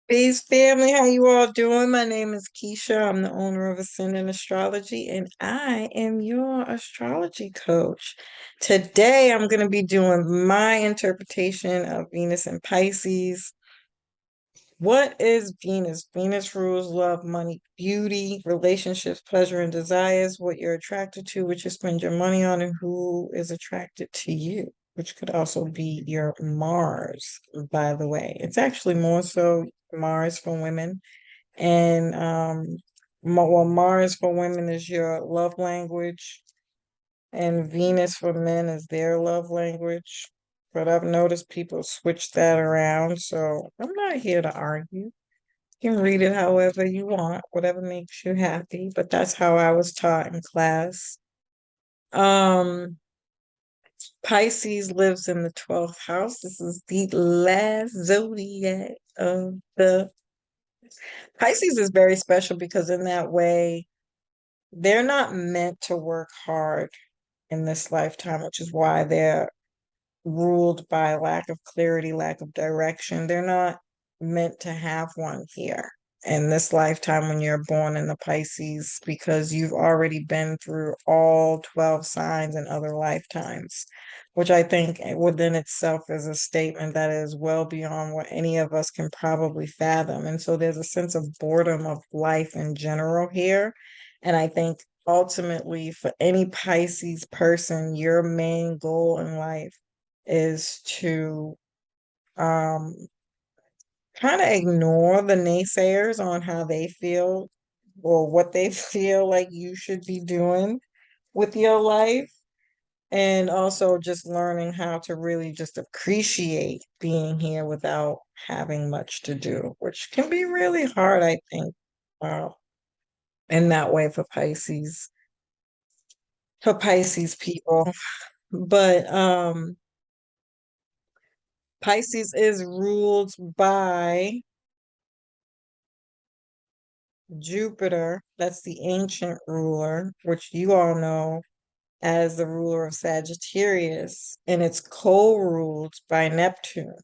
Peace family, how you all doing? My name is Keisha. I'm the owner of Ascendant Astrology, and I am your astrology coach. Today, I'm going to be doing my interpretation of Venus and Pisces. What is Venus? Venus rules love, money, beauty, relationships, pleasure, and desires, what you're attracted to, what you spend your money on, and who is attracted to you, which could also be your Mars, by the way. It's actually more so Mars for women. And Mars for women is your love language, and Venus for men is their love language. But I've noticed people switch that around, so I'm not here to argue. You can read it however you want, whatever makes you happy, but that's how I was taught in class. Um, Pisces lives in the 12th house. This is the last zodiac of the Pisces is very special because in that way, they're not meant to work hard in this lifetime, which is why they're ruled by lack of clarity, lack of direction. They're not meant to have one here in this lifetime when you're born in the Pisces because you've already been through all 12 signs in other lifetimes, which I think within itself is a statement that is well beyond what any of us can probably fathom. And so there's a sense of boredom of life in general here. And I think ultimately for any Pisces person, your main goal in life is to um kind of ignore the naysayers on how they feel or what they feel like you should be doing with your life, and also just learning how to really just appreciate being here without having much to do, which can be really hard, I think, uh, in that way for Pisces people. But Pisces is ruled by Jupiter. That's the ancient ruler, which you all know as the ruler of Sagittarius, and it's co-ruled by Neptune,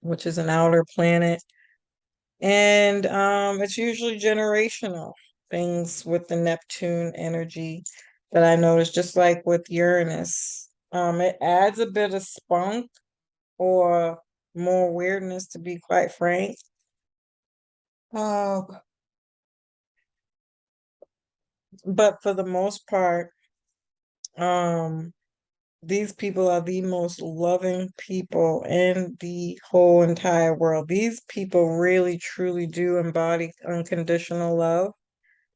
which is an outer planet. And it's usually generational things with the Neptune energy that I noticed, just like with Uranus. It adds a bit of spunk or more weirdness, to be quite frank. Uh, but for the most part, um, these people are the most loving people in the whole entire world. These people really truly do embody unconditional love,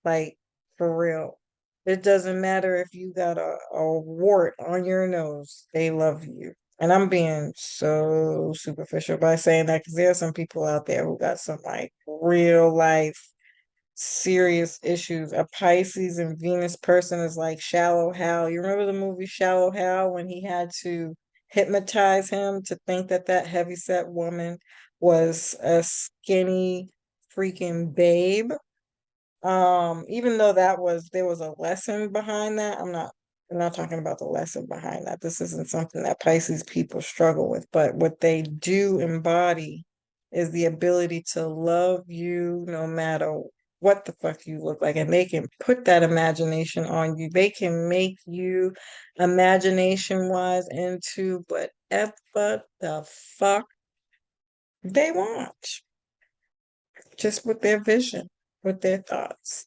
like for real. It doesn't matter if you got a wart on your nose, they love you. And I'm being so superficial by saying that because there are some people out there who got some like real life serious issues. A Pisces and Venus person is like Shallow Hal. You remember the movie Shallow Hal when he had to hypnotize him to think that that heavyset woman was a skinny freaking babe? Even though there was a lesson behind that, I'm not talking about the lesson behind that. This isn't something that Pisces people struggle with, but what they do embody is the ability to love you no matter what the fuck you look like. And they can put that imagination on you. They can make you imagination wise into whatever the fuck they want, just with their vision, with their thoughts.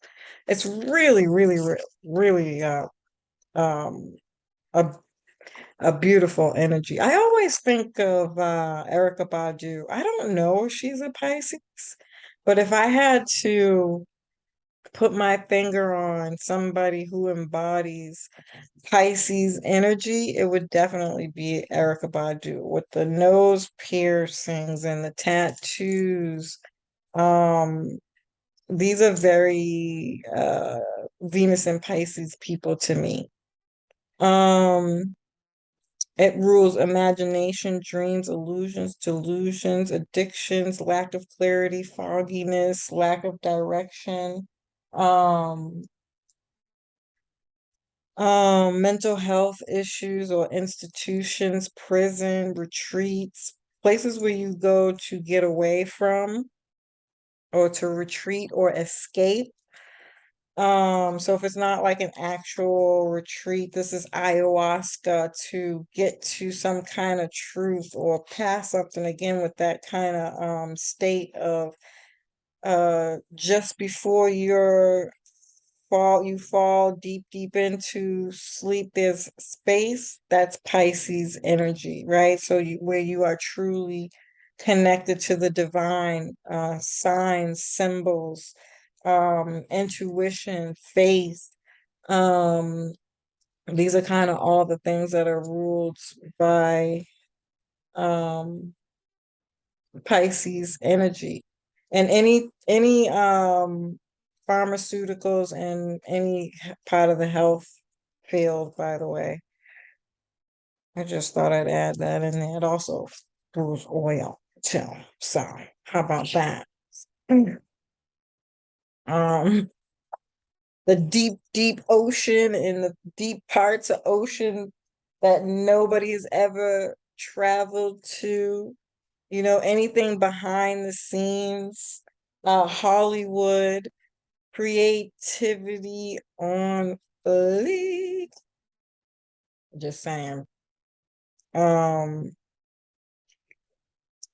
It's really, really, really um a a beautiful energy. I always think of Erica Badu. I don't know if she's a Pisces, but if I had to put my finger on somebody who embodies Pisces energy, it would definitely be Erica Badu with the nose piercings and the tattoos. Um, these are very Venus and Pisces people to me. Um, it rules imagination, dreams, illusions, delusions, addictions, lack of clarity, fogginess, lack of direction, um, mental health issues or institutions, prison, retreats, places where you go to get away from. or to retreat or escape. So if it's not like an actual retreat, this is ayahuasca to get to some kind of truth or pass something again with that kind of state of just before you fall deep into sleep, there's space. That's Pisces energy, right? So where you are truly connected to the divine, signs, symbols, intuition, faith. um these are kind of all the things that are ruled by um Pisces energy. And any pharmaceuticals and any part of the health field, by the way. I just thought I'd add that in there. It also rules oil too. So how about that? Um the deep ocean and the deep parts of ocean that nobody has ever traveled to, anything behind the scenes, Hollywood, creativity on fleek. Just saying. Um,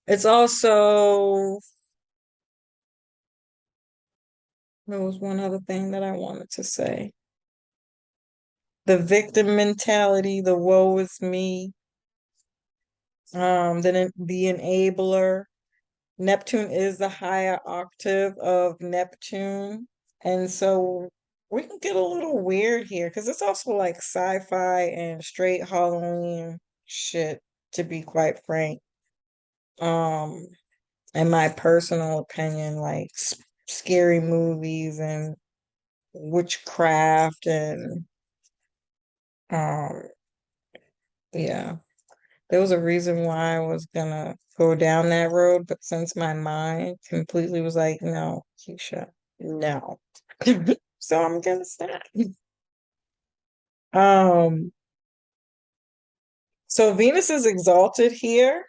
it's also, there was one other thing that I wanted to say. The victim mentality, the woe is me, the enabler. Neptune is the higher octave of Neptune. And so we can get a little weird here because it's also like sci-fi and straight Halloween shit, to be quite frank. Um, in my personal opinion, like scary movies and witchcraft and um yeah. There was a reason why I was gonna go down that road, but since my mind completely was like, no, Keisha, no. So I'm gonna stop. Um, so Venus is exalted here.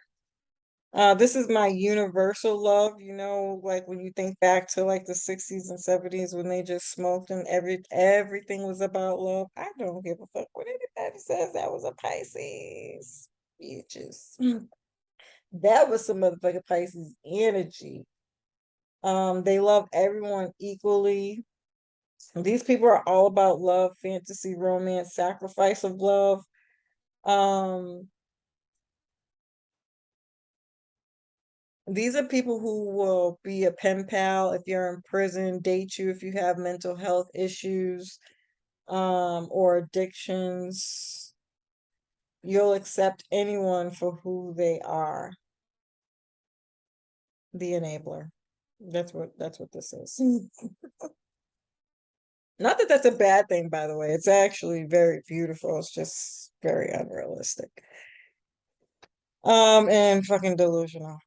This is my universal love, like when you think back to like the 60s and 70s when they just smoked and everything was about love. I don't give a fuck what anybody says that was a Pisces. Bitches. That was some motherfucking Pisces energy. They love everyone equally. These people are all about love, fantasy, romance, sacrifice of love. Um, these are people who will be a pen pal if you're in prison, date you if you have mental health issues, or addictions. You'll accept anyone for who they are. The enabler. That's what this is. Not that that's a bad thing, by the way. It's actually very beautiful. It's just very unrealistic. And fucking delusional.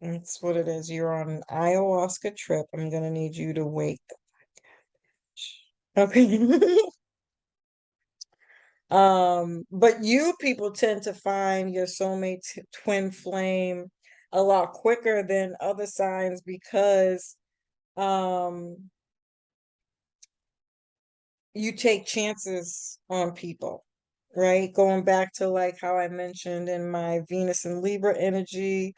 That's what it is. You're on an ayahuasca trip. I'm gonna need you to wake the okay. But you people tend to find your soulmate twin flame a lot quicker than other signs because um you take chances on people, right? Going back to like how I mentioned in my Venus and Libra energy.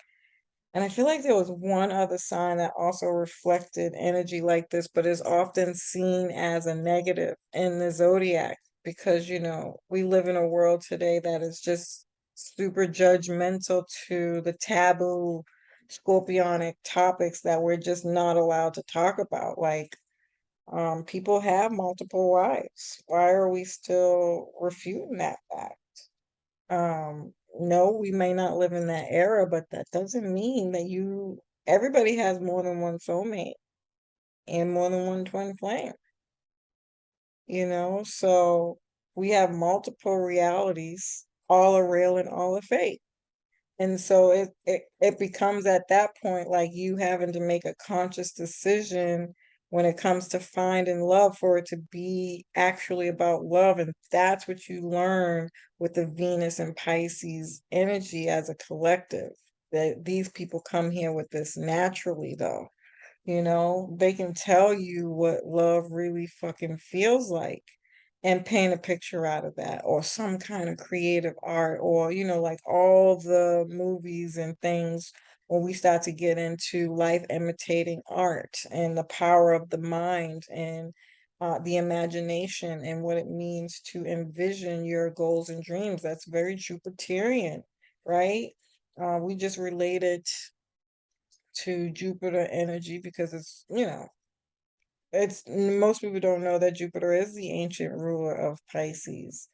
And I feel like there was one other sign that also reflected energy like this, but is often seen as a negative in the zodiac because, we live in a world today that is just super judgmental to the taboo scorpionic topics that we're just not allowed to talk about. Like, people have multiple wives. Why are we still refuting that fact? No, we may not live in that era, but that doesn't mean that everybody has more than one soulmate and more than one twin flame, so we have multiple realities, all are real and all are fake. And so it becomes at that point like you having to make a conscious decision when it comes to finding love for it to be actually about love. And that's what you learn with the Venus and Pisces energy as a collective. That these people come here with this naturally, though. They can tell you what love really fucking feels like and paint a picture out of that, or some kind of creative art, or, like all the movies and things when we start to get into life imitating art and the power of the mind and the imagination and what it means to envision your goals and dreams. That's very Jupiterian, right? We just related to Jupiter energy because it's most people don't know that Jupiter is the ancient ruler of Pisces.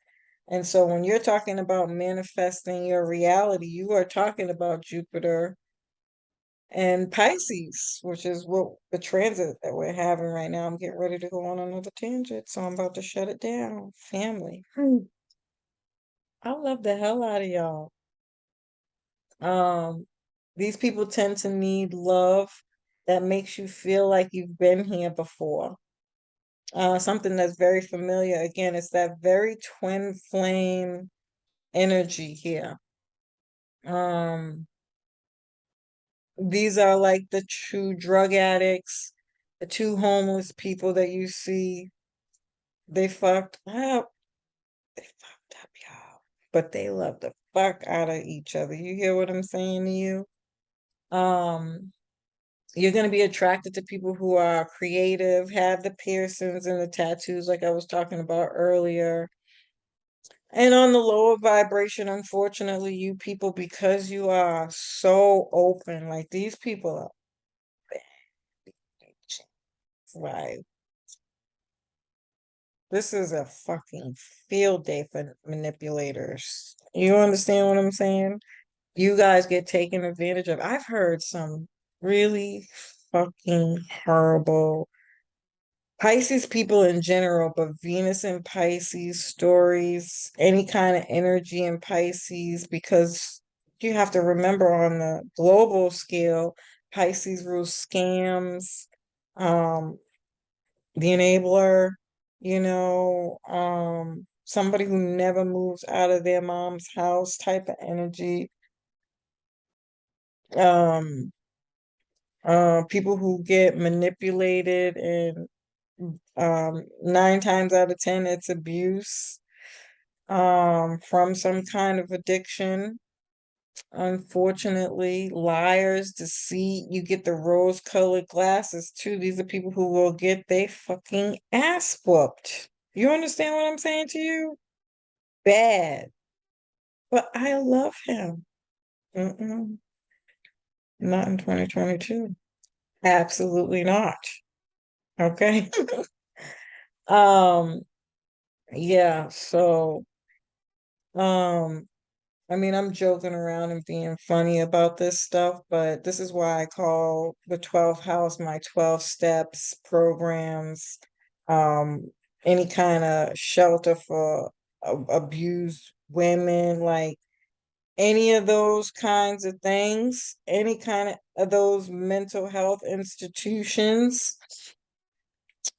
And so when you're talking about manifesting your reality, you are talking about Jupiter and Pisces, which is what the transit that we're having right now. I'm getting ready to go on another tangent, so I'm about to shut it down. Family. I love the hell out of y'all. Um, these people tend to need love that makes you feel like you've been here before. Something that's very familiar. Again, it's that very twin flame energy here. Um, these are like the true drug addicts, the two homeless people that you see. They fucked up. They fucked up, y'all. But they love the fuck out of each other. You hear what I'm saying to you? Um, you're going to be attracted to people who are creative, have the piercings and the tattoos, like I was talking about earlier. And on the lower vibration, unfortunately, you people, because you are so open, like these people are right. This is a fucking field day for manipulators. You understand what I'm saying? You guys get taken advantage of. I've heard some really fucking horrible Pisces people in general, but Venus and Pisces stories, any kind of energy in Pisces, because you have to remember on the global scale, Pisces rules scams, um, the enabler, somebody who never moves out of their mom's house type of energy, um, people who get manipulated and 9 times out of 10, it's abuse from some kind of addiction. Unfortunately, liars, deceit, you get the rose-colored glasses too. These are people who will get they fucking ass whooped. You understand what I'm saying to you? Bad. But I love him. Mm-mm, not in 2022. Absolutely not. Okay. Um, yeah, so um I mean, I'm joking around and being funny about this stuff, but this is why I call the 12th house my 12 steps programs, um, any kind of shelter for abused women, like any of those kinds of things, any kind of those mental health institutions.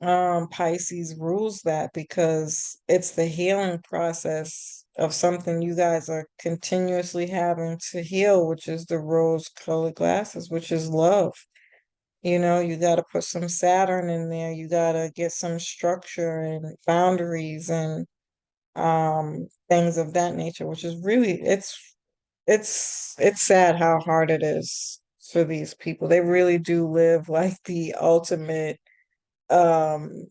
Pisces rules that because it's the healing process of something you guys are continuously having to heal, which is the rose-colored glasses, which is love. You got to put some Saturn in there. You got to get some structure and boundaries and things of that nature, which is really it's sad how hard it is for these people. They really do live like the ultimate um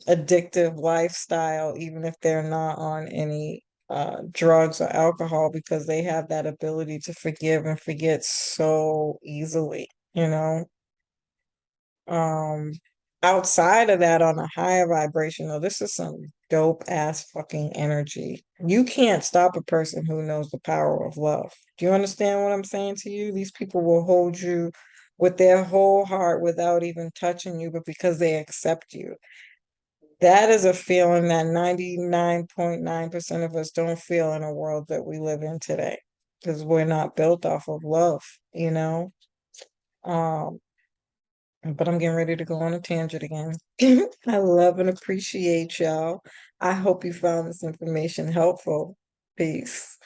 addictive lifestyle, even if they're not on any drugs or alcohol, because they have that ability to forgive and forget so easily, you know. Um Outside of that, on a higher vibration, though, this is some dope ass fucking energy. You can't stop a person who knows the power of love. Do you understand what I'm saying to you? These people will hold you with their whole heart without even touching you, but because they accept you. That is a feeling that 99.9% of us don't feel in a world that we live in today, because we're not built off of love, you know? Um, but I'm getting ready to go on a tangent again. I love and appreciate y'all. I hope you found this information helpful. Peace.